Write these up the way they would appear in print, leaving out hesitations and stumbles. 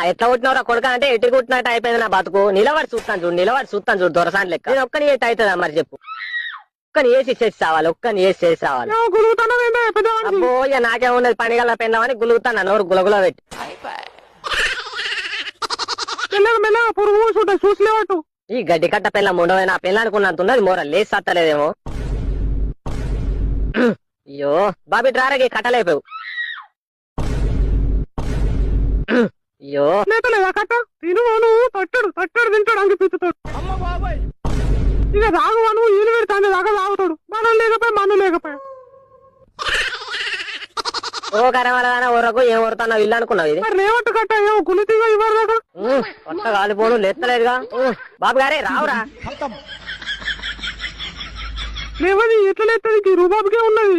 ఎట్లా కొట్టినవరా కొడుక అంటే ఎట్టి కొట్టినట్టు అయిపోయింది నా బతుకు. నిలబడి చూస్తాను చూడు దొరసాని లెక్క. నేను ఒక్కని ఎట్టు అవుతుందా మరి చెప్పు. ఒక్కని వేసి చేసి రావాలి, ఒక్కని వేసి చేసి రావాలి. అబ్బో ఇక నాకేమున్నది పని గల పెందామని గులుగుతాను నోరు గులగుల పెట్టి. ఈ గడ్డి కట్ట పిల్లం ఉండవే నా పిల్ల అనుకున్నంత ఉన్నది మోర లేచి సత్తలేదేమో. అయ్యో బాబీ డ్రారకి కట్టలేపావు. అయ్యో కట్ట తిను తట్టడు తింటాడు అనిపిస్తాడు. ఇక తాగువాను ఈలు పెడతాను దాకా తాగుతాడు. మనం లేకపోయా ఓ కరమలదానా ఊరకు ఏం ఊరుతావు ఇల్లు అనుకున్నావు. ఇది రేవట్టు కట్ట ఏమో గులితిగా ఇవ్వరు దాకా కొత్త కాలిపోను లేస్తలేదుగా. బాబు గారే రావురా. లేవది ఎట్లా లేస్తుంది రూబాబుకే ఉన్నది.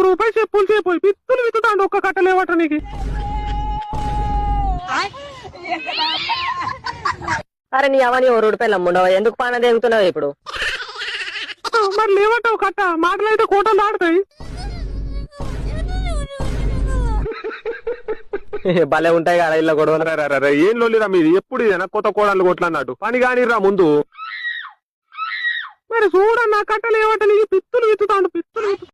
రూపాయి చెప్పులు చేపోయి పిత్తులు విత్తుతాండు ఒక్క కట్ట లేవట నీకు. అరే నీ అవని ఓ రోడ్డు పిల్లం ఉండవు ఎందుకు పాన దిగుతున్నావు ఇప్పుడు. మరి లేవటావు కట్ట మాటలైతే కోటలు ఆడతాయి. భలే ఉంటాయి కదా ఇళ్ళ గొడవలు. ఏం లోలిరా మీది ఎప్పుడు ఇదేనా కొత్త కోడలు కొట్లన్నాడు పని కానిరా ముందు. మరి చూడన్నా కట్టలు ఏవట నీకు పిత్తులు విత్తుతాండు.